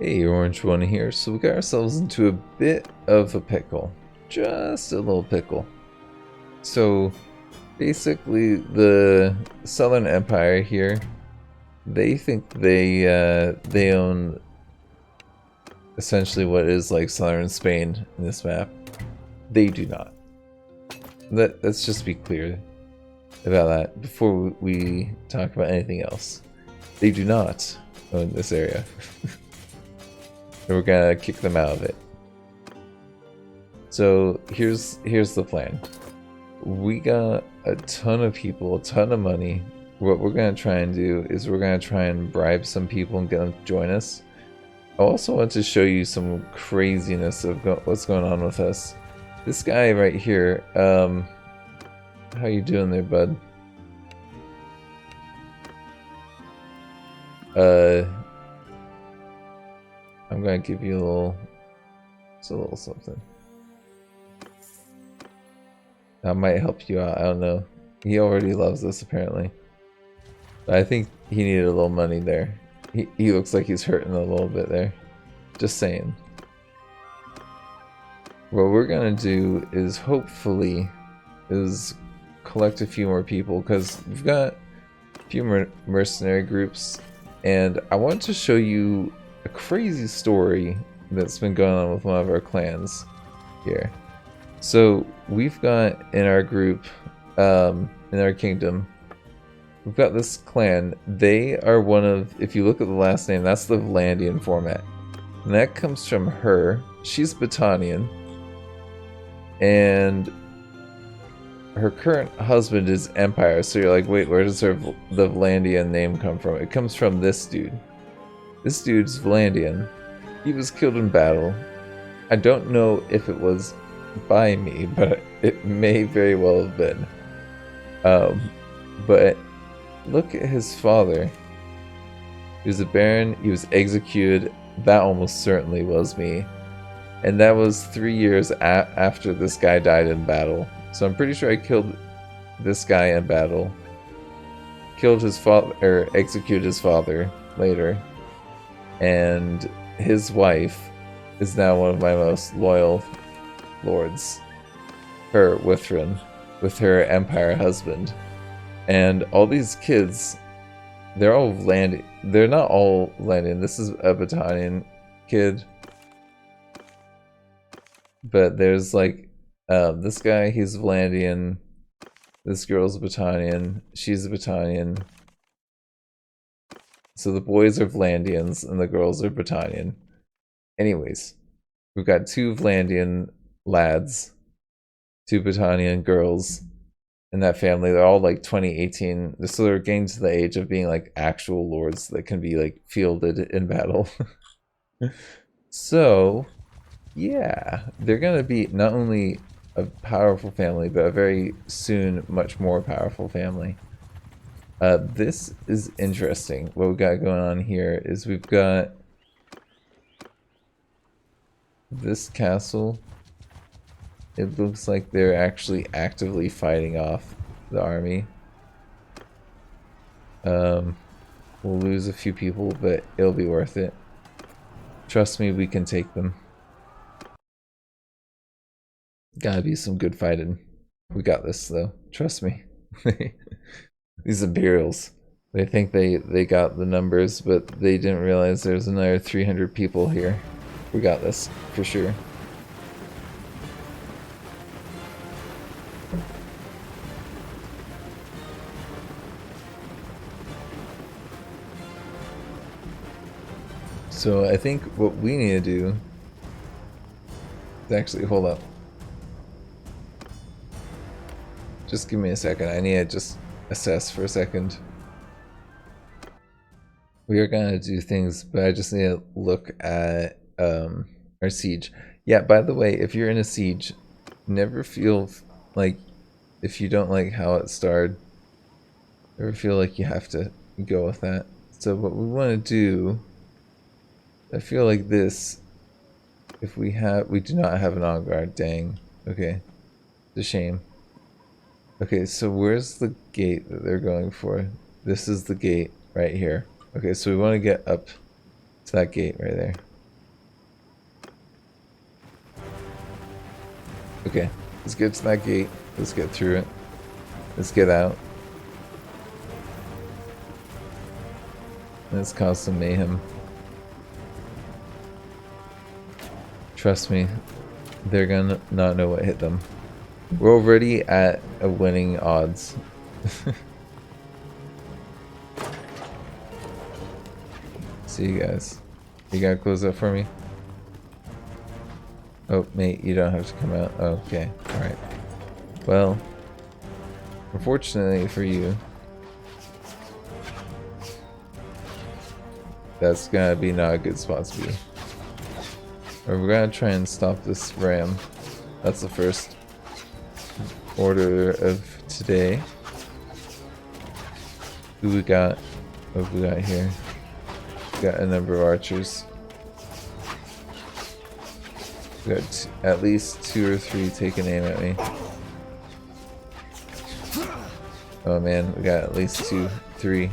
Hey, Orange One here. So we got ourselves into a bit of a pickle. Just a little pickle. So basically the Southern Empire here, they think they own essentially what is like southern Spain in this map. They do not. Let's just be clear about that before we talk about anything else. They do not own this area. And we're gonna kick them out of it. So here's the plan. We got a ton of people, a ton of money. What we're gonna try and do is we're gonna try and bribe some people and get them to join us. I also want to show you some craziness of what's going on with us. This guy right here, how you doing there, bud? I'm gonna give you a little something. That might help you out, I don't know. He already loves us apparently. But I think he needed a little money there. He looks like he's hurting a little bit there. Just saying. What we're gonna do is hopefully collect a few more people, because we've got a few mercenary groups, and I want to show you a crazy story that's been going on with one of our clans here. So we've got in our group, in our kingdom, we've got this clan. They are one of, if you look at the last name, that's the Vlandian format. And that comes from her. She's Battanian. And her current husband is Empire. So you're like, wait, where does the Vlandian name come from? It comes from this dude. This dude's Vlandian. He was killed in battle. I don't know if it was by me, but it may very well have been. But look at his father. He was a baron. He was executed. That almost certainly was me. And that was 3 years after this guy died in battle. So I'm pretty sure I killed this guy in battle. Killed his father, or executed his father later. And his wife is now one of my most loyal lords. Her Withrin, with her Empire husband. And all these kids, they're all Vlandian. They're not all Vlandian. This is a Battanian kid. But there's like, this guy, he's Vlandian. This girl's Battanian. She's a Battanian. So the boys are Vlandians and the girls are Battanian. Anyways, we've got 2 Vlandian lads, 2 Battanian girls in that family. They're all like 2018, so they're getting to the age of being like actual lords that can be like fielded in battle. So yeah, they're gonna be not only a powerful family, but a very soon much more powerful family. This is interesting. What we got going on here is we've got this castle. It looks like they're actually actively fighting off the army. We'll lose a few people, but it'll be worth it. Trust me, we can take them. Gotta be some good fighting. We got this, though. Trust me. These Imperials. They think they got the numbers, but they didn't realize there's another 300 people here. We got this, for sure. So I think what we need to do is actually, hold up. Just give me a second. I need to just assess for a second. We are gonna do things, but I just need to look at our siege. Yeah, by the way, if you're in a siege, never feel like, if you don't like how it started, never feel like you have to go with that. So what we want to do, I feel like this, if we do not have an on guard, dang. Okay, it's a shame. Okay, so where's the gate that they're going for? This is the gate right here. Okay, so we want to get up to that gate right there. Okay, let's get to that gate. Let's get through it. Let's get out. Let's cause some mayhem. Trust me, they're gonna not know what hit them. We're already at a winning odds. See you guys. You gotta close that for me? Oh, mate, you don't have to come out. Oh, okay, alright. Well, unfortunately for you, that's gonna be not a good spot to be. Or we're gonna try and stop this ram. That's the first order of today. Who we got? What have we got here? We got a number of archers. We got at least 2 or 3 taking aim at me. Oh man, we got at least 2, 3.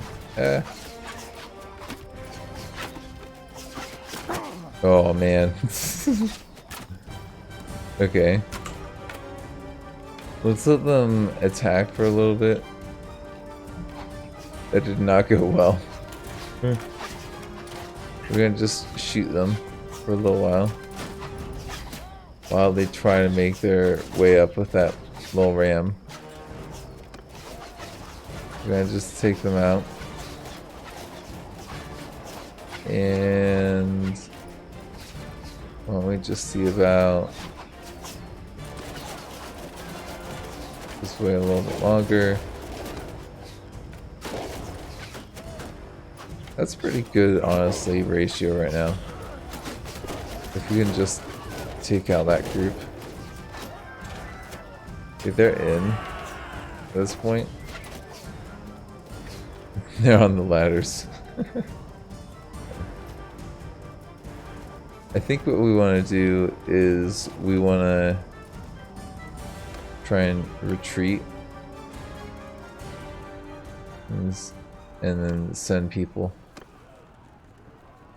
Oh man. Okay. Let's let them attack for a little bit. That did not go well. We're gonna just shoot them for a little while they try to make their way up with that little ram. We're gonna just take them out. And why don't we just see about this way a little bit longer. That's pretty good, honestly, ratio right now. If we can just take out that group. If they're in at this point, they're on the ladders. I think what we want to do is we want to try and retreat and then send people.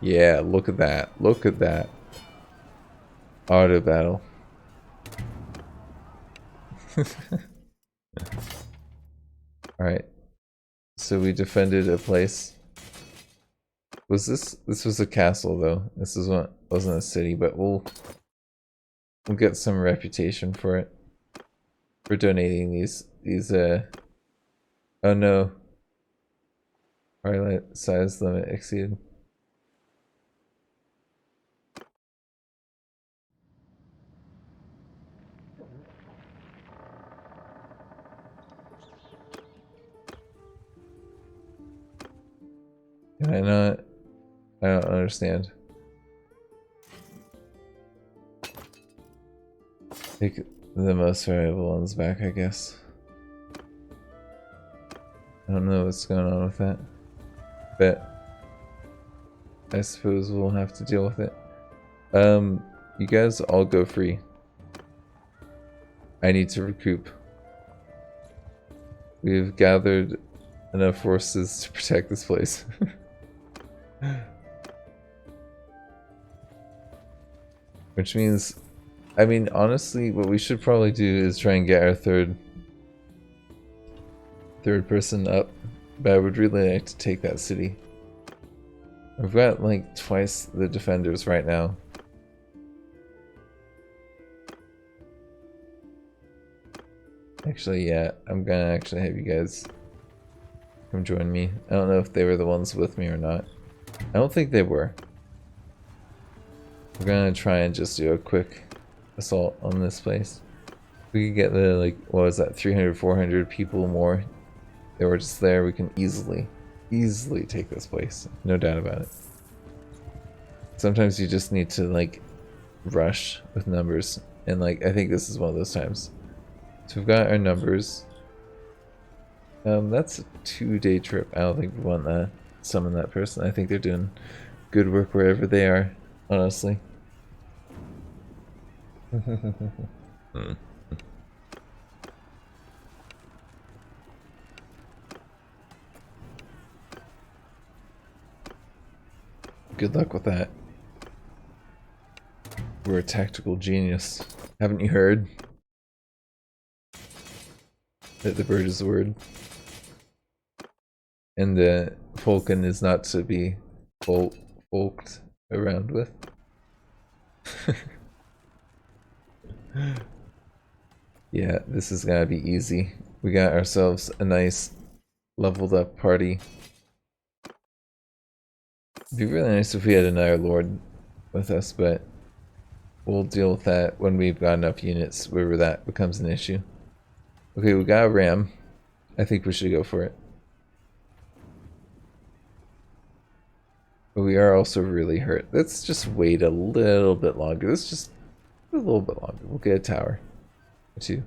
Yeah, look at that. Look at that. Auto battle. Alright. So we defended a place. This was a castle though. This wasn't a city, but we'll get some reputation for it. For donating these oh no. Twilight size limit exceeded. Can I not? I don't understand. Take the most valuable ones back, I guess. I don't know what's going on with that. But I suppose we'll have to deal with it. You guys all go free. I need to recoup. We've gathered enough forces to protect this place. Which means, I mean, honestly, what we should probably do is try and get our third person up. But I would really like to take that city. I've got like twice the defenders right now. Actually, yeah, I'm gonna actually have you guys come join me. I don't know if they were the ones with me or not. I don't think they were. We're gonna try and just do a quick assault on this place. We could get the, like, what was that, 300, 400 people more. They were just there. We can easily take this place. No doubt about it. Sometimes you just need to, like, rush with numbers. And, like, I think this is one of those times. So we've got our numbers. That's a 2-day trip. I don't think we want to summon that person. I think they're doing good work wherever they are, honestly. Good luck with that. We're a tactical genius. Haven't you heard? that the bird is the word. And the falcon is not to be folked around with. Yeah, this is gonna be easy. We got ourselves a nice leveled up party. It'd be really nice if we had another lord with us, but we'll deal with that when we've got enough units where that becomes an issue. Okay, we got a ram. I think we should go for it. But we are also really hurt. Let's just wait a little bit longer. Let's just a little bit longer. We'll get a tower. Or two.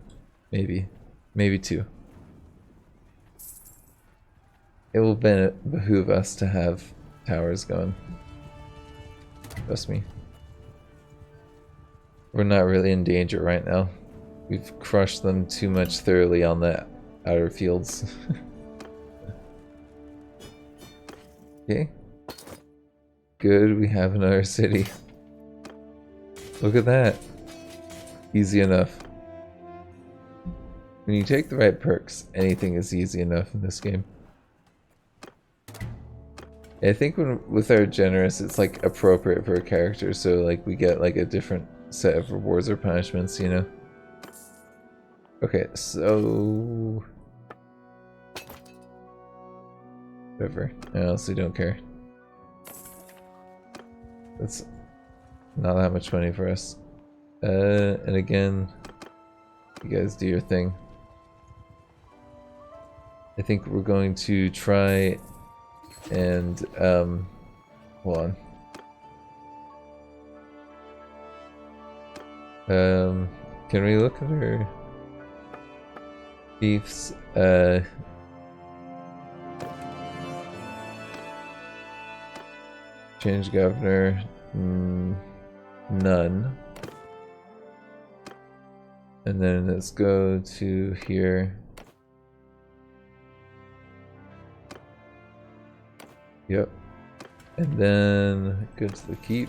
Maybe. Maybe two. It will behoove us to have towers going. Trust me. We're not really in danger right now. We've crushed them too much thoroughly on the outer fields. Okay. Good, we have another city. Look at that. Easy enough. When you take the right perks, anything is easy enough in this game. I think with our generous, it's like appropriate for a character, so like we get like a different set of rewards or punishments, you know? Okay, so... whatever. I honestly don't care. That's not that much money for us. And again, you guys do your thing. I think we're going to try and, hold on. Can we look at our chiefs? Change governor. None. And then let's go to here. Yep. And then go to the keep.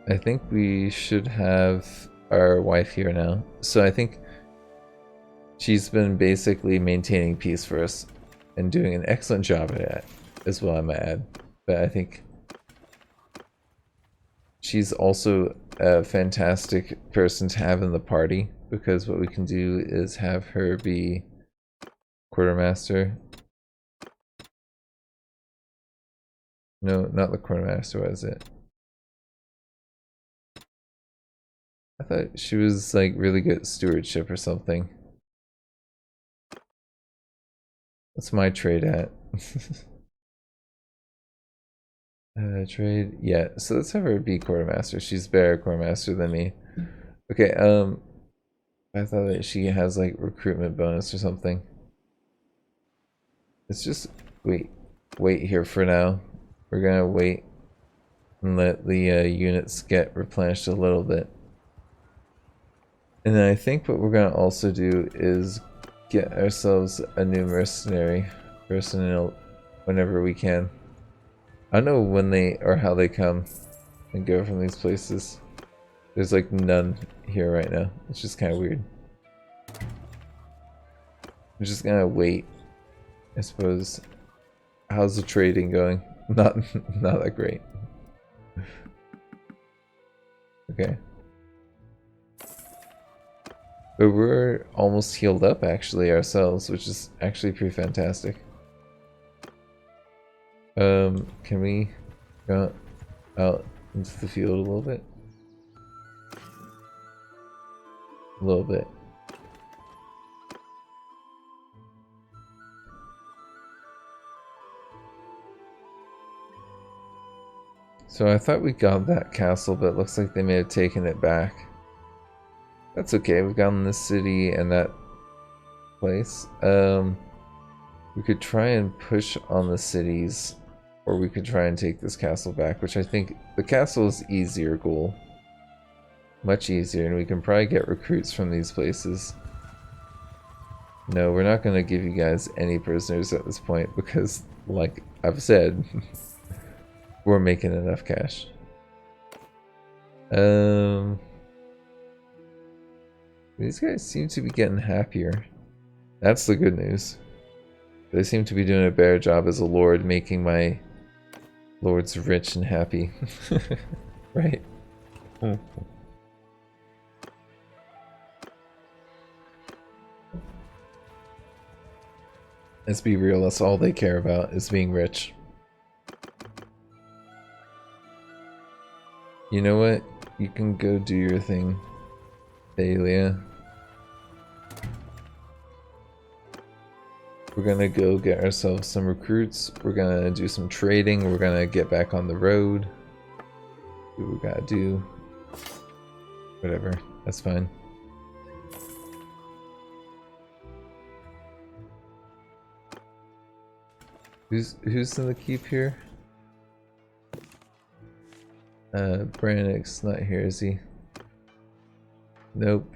I think we should have our wife here now. So I think she's been basically maintaining peace for us and doing an excellent job at it as well, I might add. But I think she's also a fantastic person to have in the party, because what we can do is have her be quartermaster. No, not the quartermaster, what is it? I thought she was like really good at stewardship or something. What's my trade at? Trade, yeah. So let's have her be quartermaster. She's better quartermaster than me. Okay. I thought that she has like recruitment bonus or something. Let's just wait here for now. We're gonna wait and let the units get replenished a little bit. And then I think what we're gonna also do is get ourselves a new mercenary personnel whenever we can. I don't know when they or how they come and go from these places. There's like none here right now. It's just kind of weird. I'm just gonna wait, I suppose. How's the trading going? Not that great. Okay. But we're almost healed up actually ourselves, which is actually pretty fantastic. Can we go out into the field a little bit? A little bit. So I thought we got that castle, but it looks like they may have taken it back. That's okay, we've gotten this city and that place. We could try and push on the cities, or we could try and take this castle back, which I think the castle is easier goal. Much easier, and we can probably get recruits from these places. No, we're not going to give you guys any prisoners at this point because, like I've said, we're making enough cash. Um, these guys seem to be getting happier. That's the good news. They seem to be doing a better job as a lord, making my lords rich and happy. Right? Let's be real, that's all they care about, is being rich. You know what? You can go do your thing, Thalia. We're gonna go get ourselves some recruits. We're gonna do some trading. We're gonna get back on the road. Do what we gotta do. Whatever. That's fine. Who's in the keep here? Brannick's not here, is he? Nope.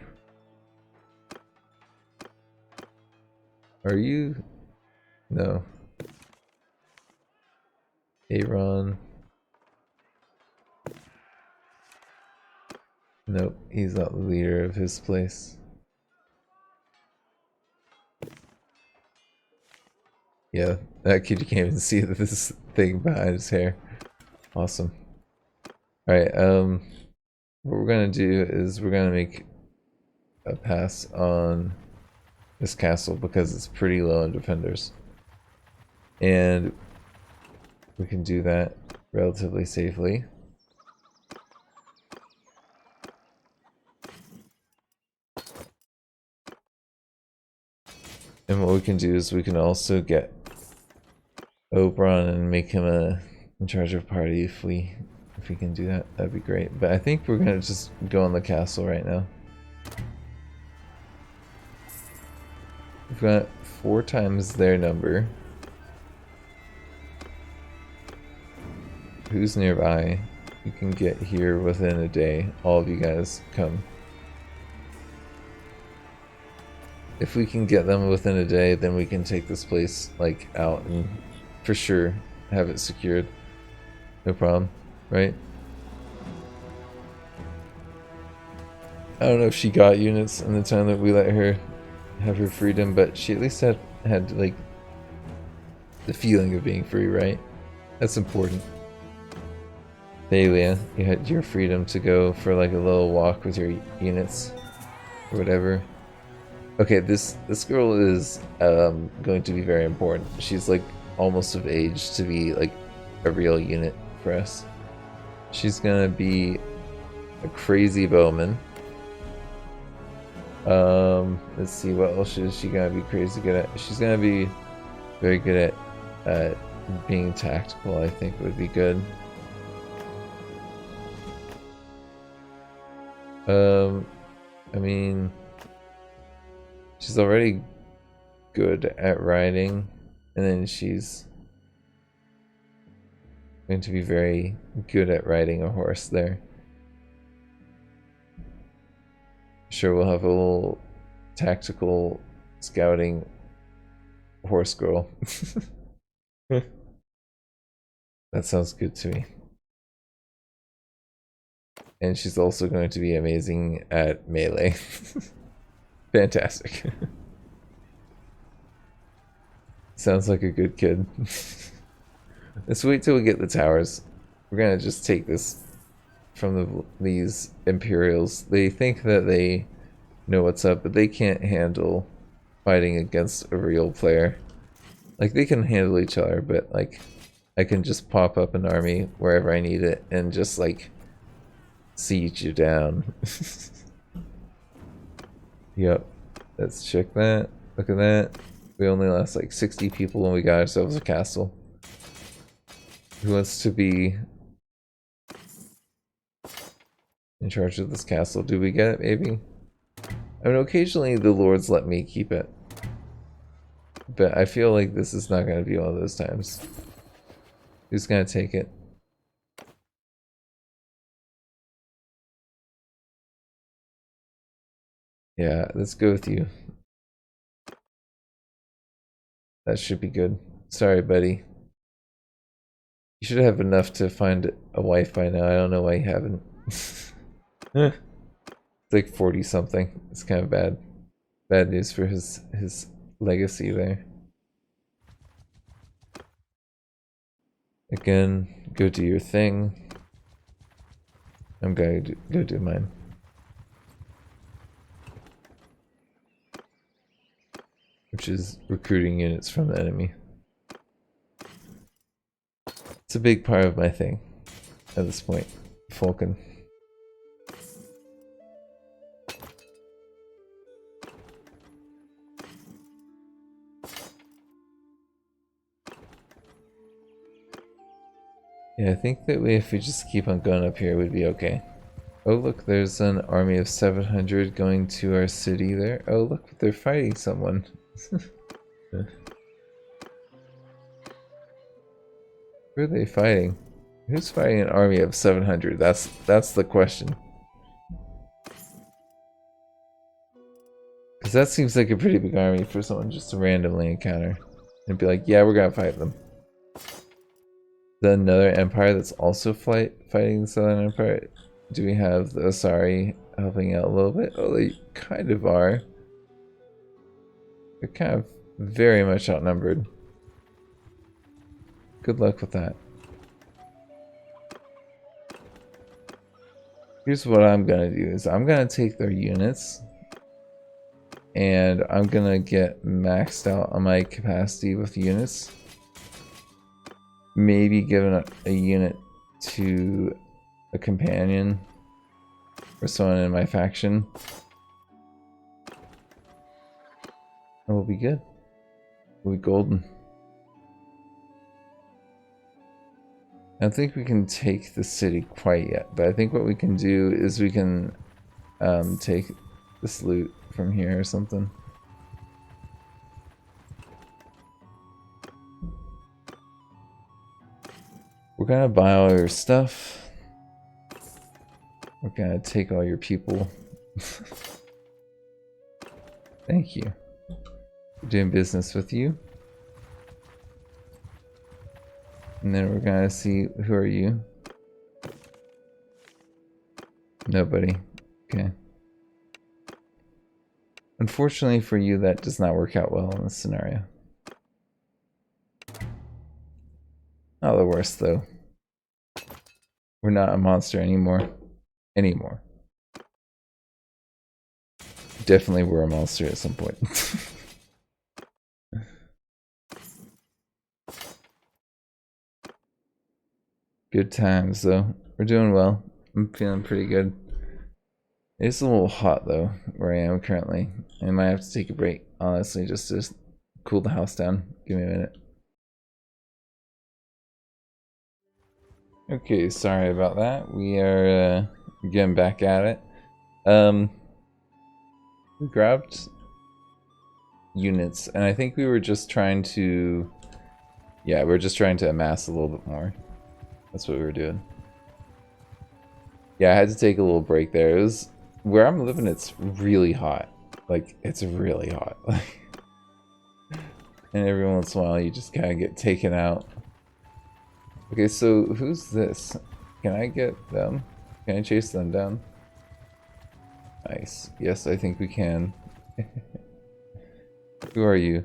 Are you? No. Aaron. Nope, he's not the leader of his place. Yeah, that kid, you can't even see this thing behind his hair. Awesome. Alright, what we're gonna do is we're gonna make a pass on this castle because it's pretty low in defenders. And we can do that relatively safely. And what we can do is we can also get Oberon and make him in charge of party if we can do that. That'd be great. But I think we're gonna just go on the castle right now. We've got 4 times their number. Who's nearby? You can get here within a day. All of you guys come. If we can get them within a day, then we can take this place like out and for sure have it secured. No problem, right? I don't know if she got units in the time that we let her have her freedom, but she at least had like the feeling of being free, right? That's important. Thalia, you had your freedom to go for like a little walk with your units or whatever. Okay, this girl is going to be very important. She's like almost of age to be like a real unit for us. She's gonna be a crazy bowman. Let's see, what else is she gonna be crazy good at? She's gonna be very good at being tactical, I think would be good. I mean, she's already good at riding, and then she's going to be very good at riding a horse there. Sure, we'll have a little tactical scouting horse girl. That sounds good to me. And she's also going to be amazing at melee. Fantastic. Sounds like a good kid. Let's wait till we get the towers. We're gonna just take this from these Imperials. They think that they know what's up, but they can't handle fighting against a real player. Like, they can handle each other, but like, I can just pop up an army wherever I need it and just like siege you down. Yep. Let's check that. Look at that. We only lost like 60 people when we got ourselves a castle. Who wants to be in charge of this castle? Do we get it, maybe? I mean, occasionally the lords let me keep it. But I feel like this is not going to be one of those times. Who's going to take it? Yeah, let's go with you. That should be good. Sorry, buddy. You should have enough to find a wife by now. I don't know why you haven't. It's like 40 something. It's kind of bad. Bad news for his legacy there. Again, go do your thing. I'm gonna go do mine. Which is recruiting units from the enemy. It's a big part of my thing at this point. Falcon. Yeah, I think that if we just keep on going up here, we'd be okay. Oh look, there's an army of 700 going to our city there. Oh look, they're fighting someone. Who are they fighting? Who's fighting an army of 700? That's the question. Because that seems like a pretty big army for someone just to randomly encounter. And be like, yeah, we're gonna fight them. Then another empire that's also fighting the Southern Empire. Do we have the Asari helping out a little bit? Oh, they kind of are. They're kind of very much outnumbered. Good luck with that. Here's what I'm gonna do is I'm gonna take their units and I'm gonna get maxed out on my capacity with units. Maybe giving a unit to a companion or someone in my faction. And we'll be good. We'll be golden. I don't think we can take the city quite yet, but I think what we can do is we can take this loot from here or something. We're gonna buy all your stuff. We're gonna take all your people. Thank you. We're doing business with you. And then we're gonna see, who are you? Nobody. Okay. Unfortunately for you, that does not work out well in this scenario. Not the worst though. We're not a monster anymore. Definitely were a monster at some point. Good times though. We're doing well. I'm feeling pretty good. It's a little hot though, where I am currently. I might have to take a break, honestly, just to cool the house down. Give me a minute. Okay, sorry about that. We are getting back at it. We grabbed units, and I think we were just trying to... Yeah, we're just trying to amass a little bit more. That's what we were doing. Yeah, I had to take a little break there. It was... Where I'm living, it's really hot. Like, it's really hot. And every once in a while, you just kind of get taken out. Okay, so who's this? Can I get them? Can I chase them down? Nice. Yes, I think we can. Who are you?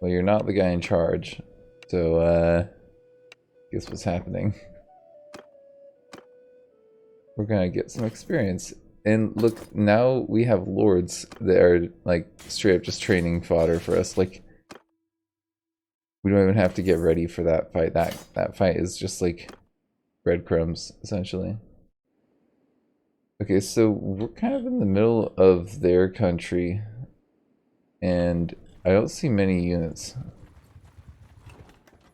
Well, you're not the guy in charge. So, guess what's happening? We're gonna get some experience. And look, now we have lords that are, like, straight up just training fodder for us. Like, we don't even have to get ready for that fight. That fight is just, like, breadcrumbs, essentially. Okay, so we're kind of in the middle of their country. And I don't see many units.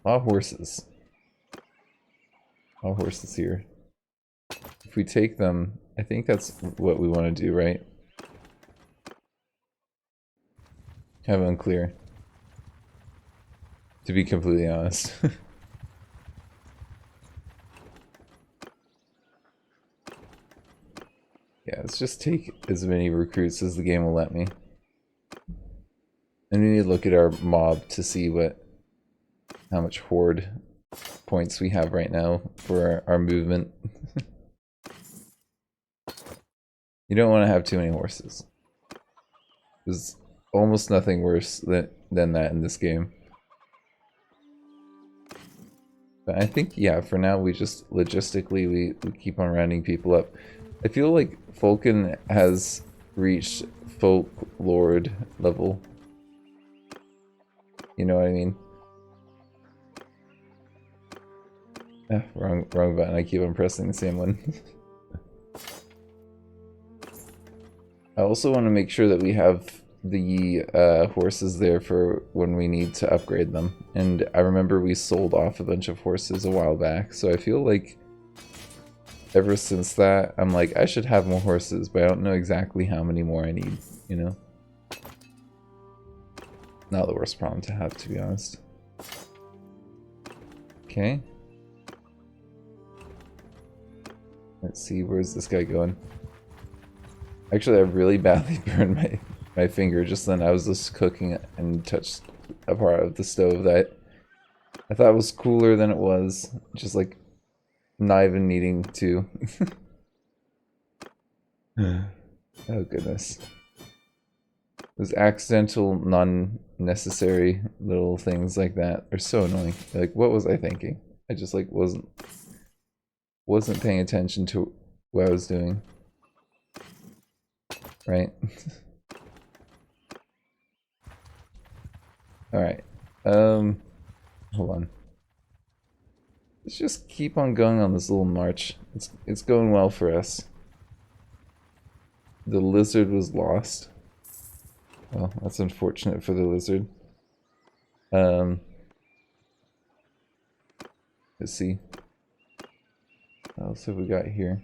A lot of horses. A lot of horses here. If we take them, I think that's what we want to do, right? Kind of unclear. To be completely honest. Yeah, let's just take as many recruits as the game will let me. And we need to look at our mob to see how much horde points we have right now for our movement. You don't want to have too many horses. There's almost nothing worse than that in this game. But I think, yeah, for now we just logistically we keep on rounding people up. I feel like Vulcan has reached folk lord level. You know what I mean? Ah, wrong button. I keep on pressing the same one. I also want to make sure that we have the horses there for when we need to upgrade them. And I remember we sold off a bunch of horses a while back, so I feel like ever since that, I'm like, I should have more horses, but I don't know exactly how many more I need, you know? Not the worst problem to have, to be honest. Okay. Let's see, where's this guy going? Actually, I really badly burned my finger just then. I was just cooking and touched a part of the stove that I thought was cooler than it was. Just like, not even needing to. Oh goodness. Those accidental, non-necessary little things like that are so annoying. Like, what was I thinking? I just like wasn't paying attention to what I was doing. Right? Alright. Hold on. Let's just keep on going on this little march. It's going well for us. The lizard was lost. Well, that's unfortunate for the lizard. Let's see. What else have we got here?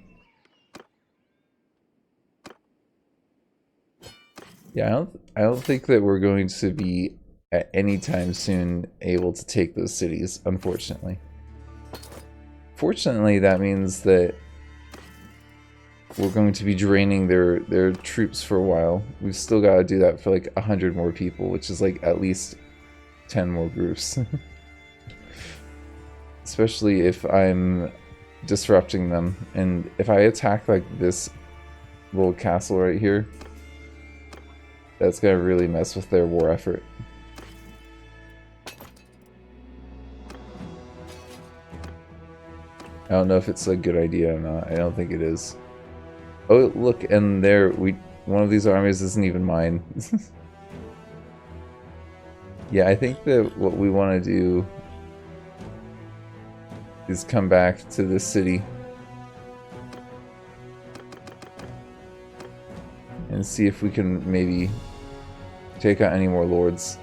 Yeah, I don't think that we're going to be at any time soon able to take those cities, unfortunately. Fortunately, that means that we're going to be draining their troops for a while. We've still got to do that for like 100 more people, which is like at least 10 more groups. Especially if I'm disrupting them. And if I attack like this little castle right here, that's gonna really mess with their war effort. I don't know if it's a good idea or not. I don't think it is. Oh, look, and there, one of these armies isn't even mine. Yeah, I think that what we want to do is come back to this city and see if we can maybe take out any more lords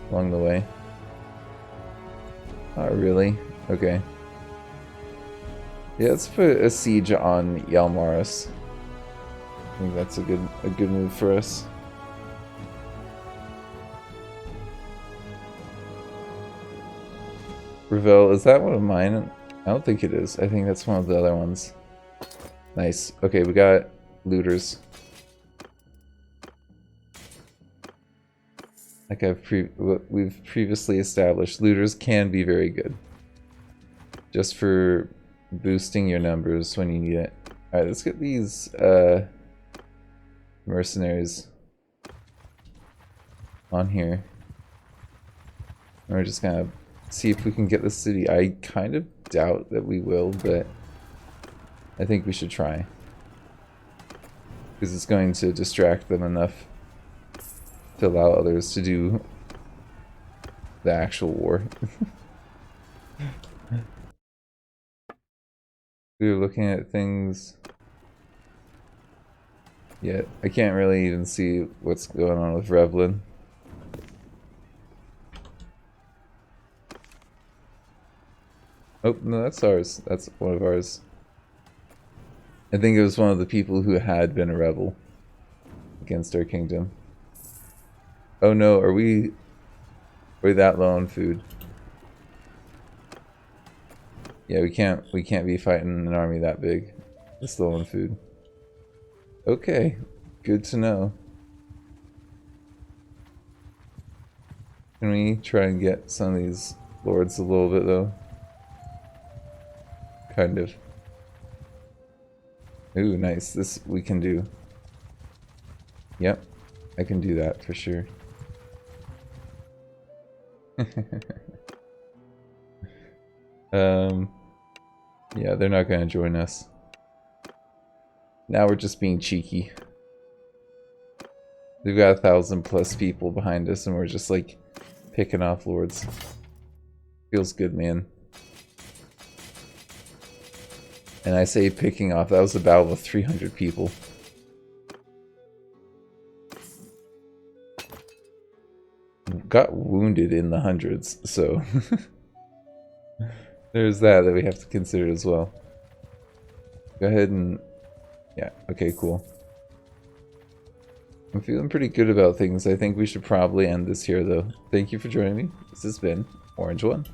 along the way. Oh, really? Okay. Yeah, let's put a siege on Yalmaris. I think that's a good move for us. Revel, is that one of mine? I don't think it is. I think that's one of the other ones. Nice. Okay, we got looters. Like we've previously established, looters can be very good. Just for boosting your numbers when you need it. Alright, let's get these mercenaries on here. And we're just gonna see if we can get the city. I kind of doubt that we will, but I think we should try. Because it's going to distract them enough to allow others to do the actual war. We were looking at things. Yeah, I can't really even see what's going on with Revlin. Oh, no, that's ours. That's one of ours. I think it was one of the people who had been a rebel against our kingdom. Oh no, are we that low on food? Yeah, we can't be fighting an army that big. This low on food. Okay, good to know. Can we try and get some of these lords a little bit though? Kind of. Ooh, nice. This we can do. Yep, I can do that for sure. Yeah, they're not gonna join us. Now we're just being cheeky. We've got 1,000+ people behind us and we're just like picking off lords. Feels good, man. And I say picking off, that was a battle with 300 people. Got wounded in the hundreds, so there's that we have to consider as well. Go ahead and... yeah, okay, cool. I'm feeling pretty good about things. I think we should probably end this here, though. Thank you for joining me. This has been Orange One.